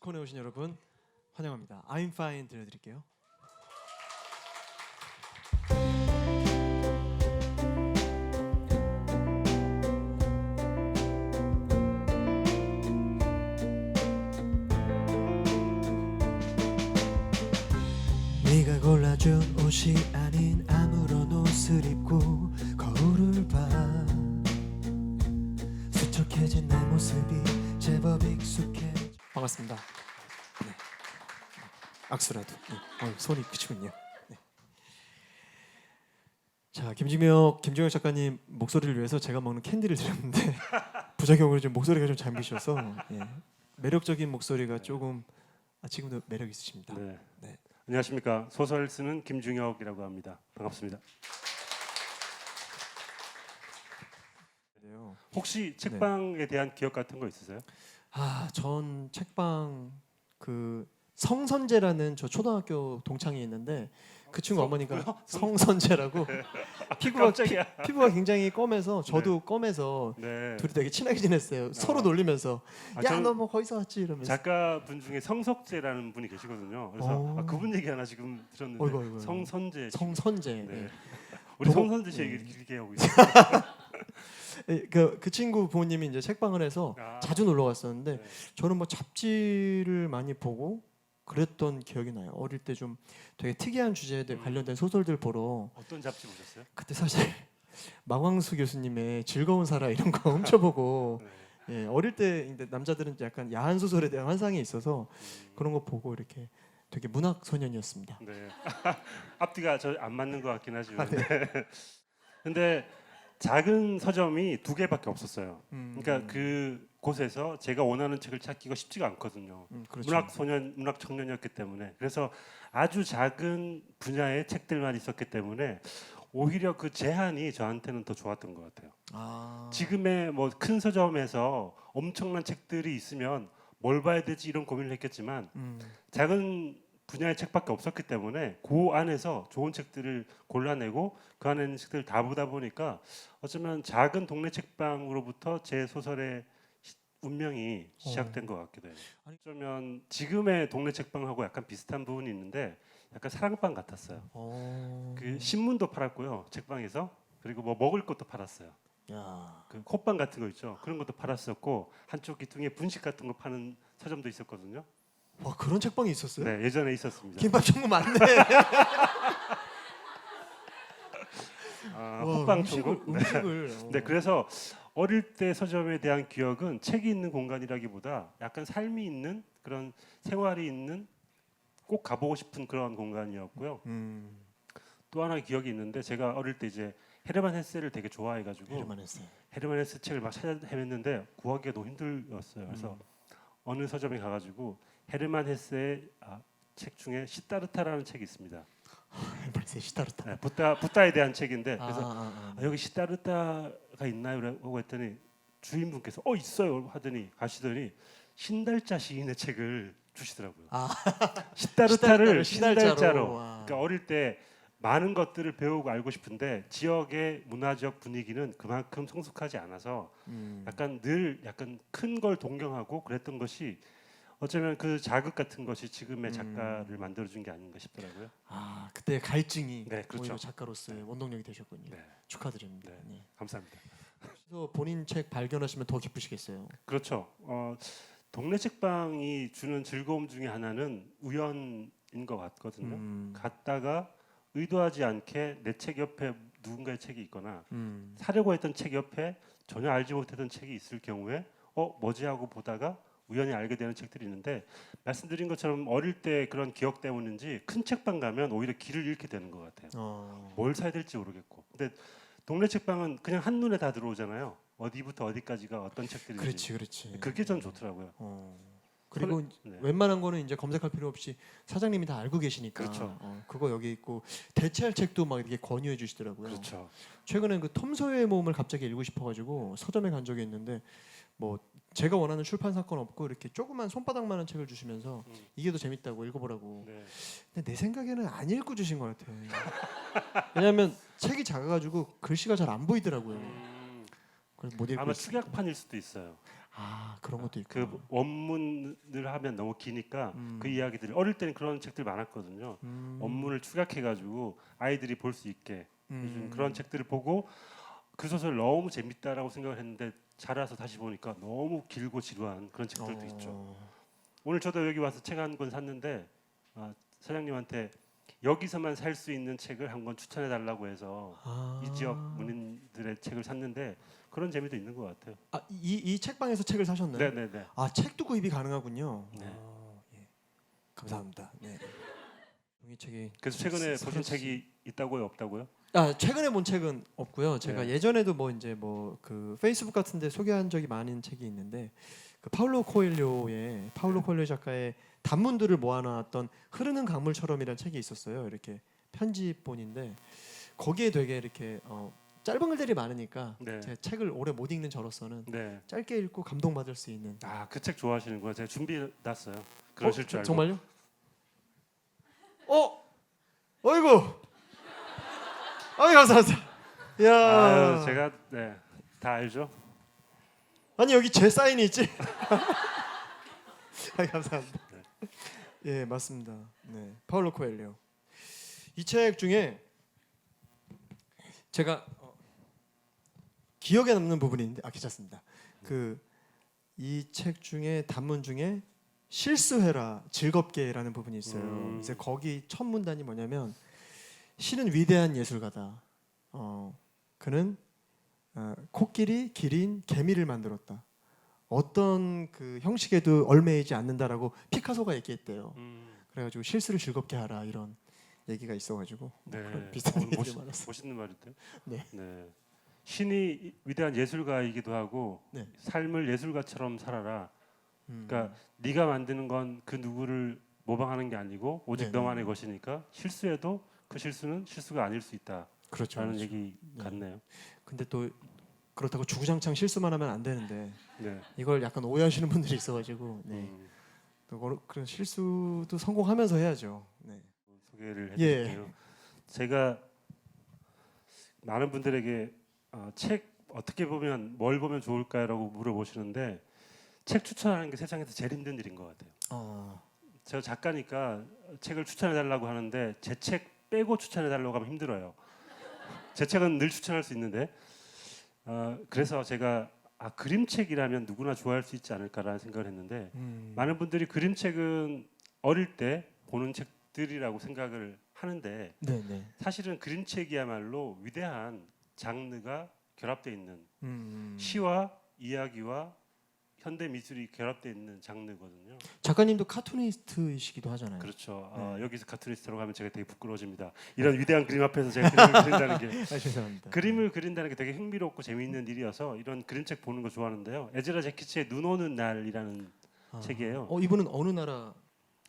뮤지컬에 오신 여러분 환영합니다. I'm Fine 들려드릴게요. 네가 골라준 옷이 아닌 아무런 옷을 입고 거울을 봐. 수척해진 내 모습이 제법 익숙해. 반갑습니다. 네. 악수라도. 네. 손이 크시군요. 네. 자, 김중혁 작가님 목소리를 위해서 제가 먹는 캔디를 드렸는데 부작용으로 좀 목소리가 좀 잠기셔서 예. 매력적인 목소리가 조금 지금도 매력 있으십니다. 네. 네. 안녕하십니까. 소설 쓰는 김중혁이라고 합니다. 반갑습니다. 혹시 책방에 대한 기억 같은 거 있으세요? 전 책방 그 성선재라는 저 초등학교 동창이 있는데 그 친구 어머니가 성선재라고 피부가 굉장히 검해서 저도 검해서 둘이 되게 친하게 지냈어요. 서로 놀리면서 야 너 뭐 거기서 왔지 이러면서. 작가분 중에 성석재라는 분이 계시거든요. 그래서 그분 얘기 하나 지금 들었는데 어이구. 성선재. 네. 우리 성선재 씨 얘기 길게 하고 있어요. 그 친구 부모님이 이제 책방을 해서 자주 놀러 갔었는데 저는 뭐 잡지를 많이 보고 그랬던 기억이 나요. 어릴 때 좀 되게 특이한 주제들 관련된 소설들 보러. 어떤 잡지 보셨어요? 그때 사실 마광수 교수님의 즐거운 사라 이런 거 훔쳐보고 예, 어릴 때 남자들은 약간 야한 소설에 대한 환상이 있어서 그런 거 보고 이렇게 되게 문학 소년이었습니다. 네. 앞뒤가 저 안 맞는 것 같긴 하지만. 네. 근데 작은 서점이 2개밖에 없었어요. 그러니까 그 곳에서 제가 원하는 책을 찾기가 쉽지가 않거든요. 그렇죠. 문학 청년이었기 때문에. 그래서 아주 작은 분야의 책들만 있었기 때문에 오히려 그 제한이 저한테는 더 좋았던 것 같아요. 지금의 뭐 큰 서점에서 엄청난 책들이 있으면 뭘 봐야 되지 이런 고민을 했겠지만 작은 분야의 책밖에 없었기 때문에 그 안에서 좋은 책들을 골라내고 그 안에 있는 책들을 다 보다 보니까 어쩌면 작은 동네 책방으로부터 제 소설의 운명이 시작된 것 같기도 해요. 어쩌면 지금의 동네 책방하고 약간 비슷한 부분이 있는데 약간 사랑방 같았어요. 그 신문도 팔았고요, 책방에서. 그리고 뭐 먹을 것도 팔았어요. 그 콧방 같은 거 있죠. 그런 것도 팔았었고 한쪽 기둥에 분식 같은 거 파는 서점도 있었거든요. 와, 그런 책방이 있었어요? 네, 예전에 있었습니다. 김밥 천국 맞네. 콧방 천국. 음식을. 네, 그래서 어릴 때 서점에 대한 기억은 책이 있는 공간이라기보다 약간 삶이 있는 그런 생활이 있는 꼭 가보고 싶은 그런 공간이었고요. 또 하나 기억이 있는데 제가 어릴 때 이제 헤르만 헤세를 되게 좋아해가지고 헤르만 헤세 책을 막 찾아 헤맸는데 구하기가 너무 힘들었어요. 그래서 어느 서점에 가가지고 헤르만 헤세의 책 중에 시타르타라는 책이 있습니다. 헤르만 헤세 시타르타. 네, 붓다에 대한 책인데 그래서 여기 시타르타가 있나요? 라고 했더니 주인분께서 있어요 하더니 가시더니 신달자 시인의 책을 주시더라고요. 시타르타를 신달자로. 그러니까 어릴 때 많은 것들을 배우고 알고 싶은데 지역의 문화적 분위기는 그만큼 성숙하지 않아서 약간 늘 약간 큰 걸 동경하고 그랬던 것이 어쩌면 그 자극 같은 것이 지금의 작가를 만들어준 게 아닌가 싶더라고요. 그때 갈증이 그렇죠. 오히려 작가로서의 원동력이 되셨군요. 네. 축하드립니다. 네. 감사합니다. 그래서 본인 책 발견하시면 더 기쁘시겠어요. 그렇죠. 동네 책방이 주는 즐거움 중에 하나는 우연인 것 같거든요. 갔다가 의도하지 않게 내 책 옆에 누군가의 책이 있거나 사려고 했던 책 옆에 전혀 알지 못했던 책이 있을 경우에 뭐지 하고 보다가 우연히 알게 되는 책들이 있는데 말씀드린 것처럼 어릴 때 그런 기억 때문인지 큰 책방 가면 오히려 길을 잃게 되는 것 같아요. 뭘 사야 될지 모르겠고. 근데 동네 책방은 그냥 한눈에 다 들어오잖아요. 어디부터 어디까지가 어떤 책들인지. 그렇지. 그게 전 좋더라고요. 그리고 웬만한 거는 이제 검색할 필요 없이 사장님이 다 알고 계시니까. 그렇죠. 그거 여기 있고 대체할 책도 막 이렇게 권유해 주시더라고요. 그렇죠. 최근에 그 톰 소여의 몸을 갑자기 읽고 싶어가지고 서점에 간 적이 있는데 뭐 제가 원하는 출판사건 없고 이렇게 조그만 손바닥만한 책을 주시면서 이게 더 재밌다고 읽어보라고. 근데 내 생각에는 안 읽고 주신 것 같아요. 왜냐하면 책이 작아가지고 글씨가 잘 안 보이더라고요. 그래서 못 읽고 아마 축약판일 수도 있어요. 아 그런 것도 있고. 그 원문을 하면 너무 기니까 그 이야기들이 어릴 때는 그런 책들 많았거든요. 원문을 축약해가지고 아이들이 볼 수 있게 해준 그런 책들을 보고 그 소설 너무 재밌다라고 생각을 했는데 자라서 다시 보니까 너무 길고 지루한 그런 책들도 있죠. 오늘 저도 여기 와서 책 한 권 샀는데 사장님한테 여기서만 살 수 있는 책을 한 권 추천해 달라고 해서 이 지역 문인들의 책을 샀는데 그런 재미도 있는 것 같아요. 이 책방에서 책을 사셨나요? 네네네. 책도 구입이 가능하군요. 네. 예. 감사합니다. 네. 종이책이. 그래서 최근에 보신 책이 있다고요, 없다고요? 최근에 본 책은 없고요. 제가 네. 예전에도 그 페이스북 같은데 소개한 적이 많은 책이 있는데 그 파울로 코엘료 작가의 단문들을 모아놨던 흐르는 강물처럼이라는 책이 있었어요. 이렇게 편집본인데 거기에 되게 이렇게 짧은 글들이 많으니까 네. 제 책을 오래 못 읽는 저로서는 네. 짧게 읽고 감동받을 수 있는. 그 책 좋아하시는구나. 제가 준비해놨어요. 그러실 줄 알고. 정말요? 어이구. 감사합니다. 야. 제가 다 알죠. 아니 여기 제 사인이 있지? 감사합니다. 예 맞습니다. 네 파울로 코엘료 이 책 중에 제가 기억에 남는 부분인데 괜찮습니다. 그 이 책 중에 단문 중에 실수해라 즐겁게라는 부분이 있어요. 이제 거기 첫 문단이 뭐냐면 신은 위대한 예술가다. 그는 코끼리, 기린, 개미를 만들었다. 어떤 그 형식에도 얽매이지 않는다라고 피카소가 얘기했대요. 그래가지고 실수를 즐겁게 하라 이런 얘기가 있어가지고 네. 비슷한 얘기를 말았어요. 멋있는 말인데. 네. 신이 위대한 예술가이기도 하고 네. 삶을 예술가처럼 살아라. 그러니까 네가 만드는 건 그 누구를 모방하는 게 아니고 오직 너만의 것이니까 실수해도 그 실수는 실수가 아닐 수 있다. 그렇죠. 라는 얘기 같네요. 근데 또 그렇다고 주구장창 실수만 하면 안 되는데 네. 이걸 약간 오해하시는 분들이 있어가지고 또 그런 실수도 성공하면서 해야죠. 네. 소개를 해드릴게요. 제가 많은 분들에게 책 어떻게 보면 뭘 보면 좋을까라고 물어보시는데 책 추천하는 게 세상에서 제일 힘든 일인 것 같아요. 제가 작가니까 책을 추천해 달라고 하는데 제 책 빼고 추천해 달라고 하면 힘들어요. 제 책은 늘 추천할 수 있는데 그래서 제가 그림책이라면 누구나 좋아할 수 있지 않을까라는 생각을 했는데 많은 분들이 그림책은 어릴 때 보는 책들이라고 생각을 하는데 사실은 그림책이야말로 위대한 장르가 결합되어 있는 시와 이야기와 현대 미술이 결합되어 있는 장르거든요. 작가님도 카툰이스트이시기도 하잖아요. 그렇죠. 여기서 카툰이스트라고 하면 제가 되게 부끄러워집니다. 이런 위대한 그림 앞에서 제가 그림을 그린다는 게 죄송합니다. 그림을 그린다는 게 되게 흥미롭고 재미있는 일이어서 이런 그림책 보는 거 좋아하는데요. 에즈라 제키츠의 눈 오는 날이라는 책이에요. 이분은 어느 나라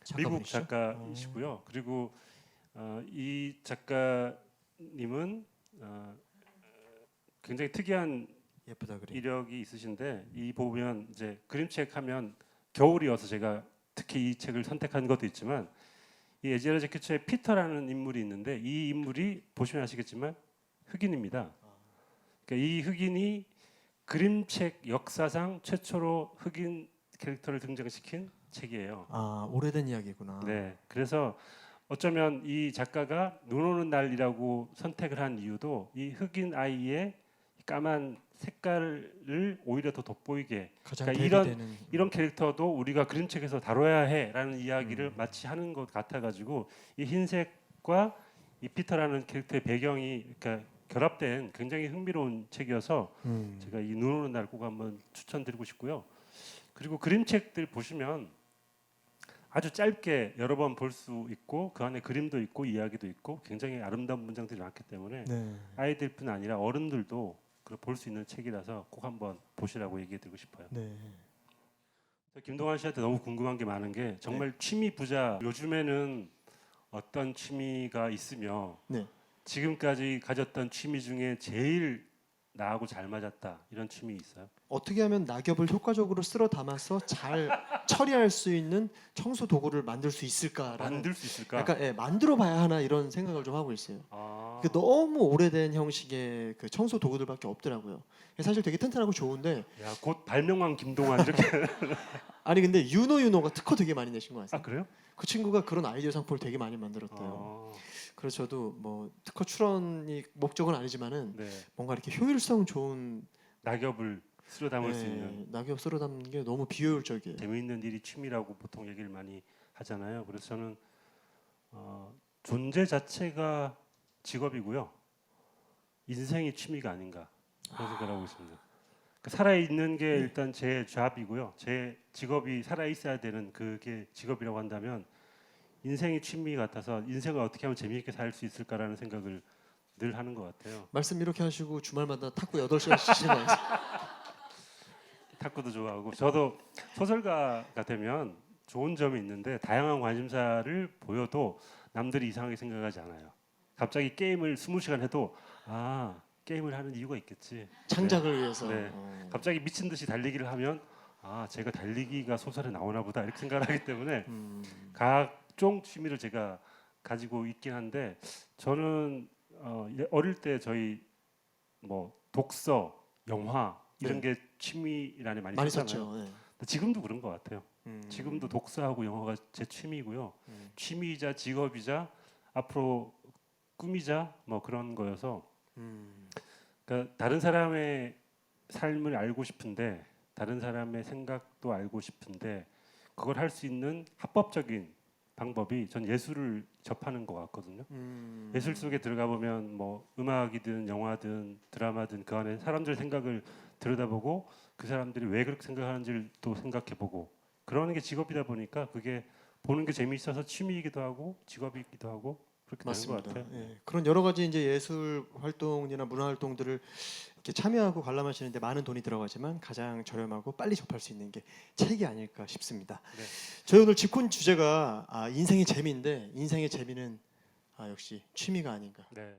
작가분이시죠? 미국 작가이시고요. 그리고 이 작가님은 굉장히 특이한 예쁘다 그림. 이력이 있으신데 이 보면 이제 그림책 하면 겨울이어서 제가 특히 이 책을 선택한 것도 있지만 이 에즈라 제키츠의 피터라는 인물이 있는데 이 인물이 보시면 아시겠지만 흑인입니다. 그러니까 이 흑인이 그림책 역사상 최초로 흑인 캐릭터를 등장시킨 책이에요. 오래된 이야기구나. 네, 그래서 어쩌면 이 작가가 눈 오는 날이라고 선택을 한 이유도 이 흑인 아이의 까만 색깔을 오히려 더 돋보이게 그러니까 이런 캐릭터도 우리가 그림책에서 다뤄야 해라는 이야기를 마치 하는 것 같아가지고 이 흰색과 이 피터라는 캐릭터의 배경이 그러니까 결합된 굉장히 흥미로운 책이어서 제가 이 눈 오는 날 꼭 한번 추천드리고 싶고요. 그리고 그림책들 보시면 아주 짧게 여러 번 볼 수 있고 그 안에 그림도 있고 이야기도 있고 굉장히 아름다운 문장들이 많기 때문에 아이들뿐 아니라 어른들도 볼 수 있는 책이라서 꼭 한번 보시라고 얘기해드리고 싶어요. 김동완 씨한테 너무 궁금한 게 많은 게 정말 취미 부자 요즘에는 어떤 취미가 있으며 지금까지 가졌던 취미 중에 제일 나하고 잘 맞았다 이런 취미 있어요? 어떻게 하면 낙엽을 효과적으로 쓸어 담아서 잘 처리할 수 있는 청소 도구를 만들 수 있을까라는 만들 수 있을까? 약간 만들어 봐야 하나 이런 생각을 좀 하고 있어요. 아, 그 너무 오래된 형식의 그 청소 도구들밖에 없더라고요. 사실 되게 튼튼하고 좋은데 야, 곧 발명왕 김동완 이렇게. 아니 근데 윤호가 특허 되게 많이 내신 거 아세요? 아 그래요? 그 친구가 그런 아이디어 상품을 되게 많이 만들었대요. 그래서 저도 뭐 특허 출원이 목적은 아니지만은 네. 뭔가 이렇게 효율성 좋은 낙엽을 쓸어 담을 수 있는 낙엽 쓸어 담는 게 너무 비효율적이에요. 재미있는 일이 취미라고 보통 얘기를 많이 하잖아요. 그래서 저는 존재 자체가 직업이고요. 인생이 취미가 아닌가 그런 생각을 하고 있습니다. 살아 있는 게 일단 제 잡이고요. 제 직업이 살아 있어야 되는 그게 직업이라고 한다면 인생이 취미 같아서 인생을 어떻게 하면 재미있게 살 수 있을까라는 생각을 늘 하는 것 같아요. 말씀 이렇게 하시고 주말마다 탁구 8시간씩 치시는 거 아니세요? 탁구도 좋아하고 저도 소설가가 되면 좋은 점이 있는데 다양한 관심사를 보여도 남들이 이상하게 생각하지 않아요. 갑자기 게임을 20시간 해도 게임을 하는 이유가 있겠지. 창작을 위해서. 네. 갑자기 미친 듯이 달리기를 하면 제가 달리기가 소설에 나오나 보다 이렇게 생각을 하기 때문에 각종 취미를 제가 가지고 있긴 한데 저는 어릴 때 저희 뭐 독서, 영화 이런 게 취미란에 많이 많이 썼잖아요. 썼죠. 네. 근데 지금도 그런 것 같아요. 지금도 독서하고 영화가 제 취미고요. 취미이자 직업이자 앞으로 꿈이자 뭐 그런 거여서 그러니까 다른 사람의 삶을 알고 싶은데 다른 사람의 생각도 알고 싶은데 그걸 할 수 있는 합법적인 방법이 전 예술을 접하는 것 같거든요. 예술 속에 들어가 보면 뭐 음악이든 영화든 드라마든 그 안에 사람들 생각을 들여다보고 그 사람들이 왜 그렇게 생각하는지를 또 생각해보고 그러는 게 직업이다 보니까 그게 보는 게 재미있어서 취미이기도 하고 직업이기도 하고 그렇게 맞습니다. 되는 것 같아요. 예. 그런 여러 가지 이제 예술 활동이나 문화 활동들을 이렇게 참여하고 관람하시는데 많은 돈이 들어가지만 가장 저렴하고 빨리 접할 수 있는 게 책이 아닐까 싶습니다. 네. 저희 오늘 짚은 주제가 인생의 재미인데 인생의 재미는 역시 취미가 아닌가. 네.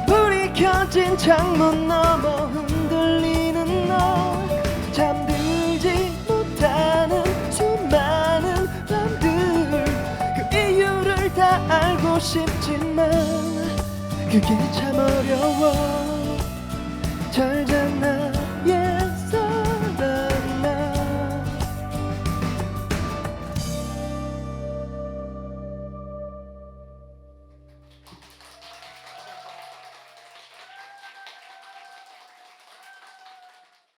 불이 켜진 창문 너머 흔들리는 너 잠들지 못하는 수많은 밤들 그 이유를 다 알고 싶지만 그게 참 어려워 잘 잤나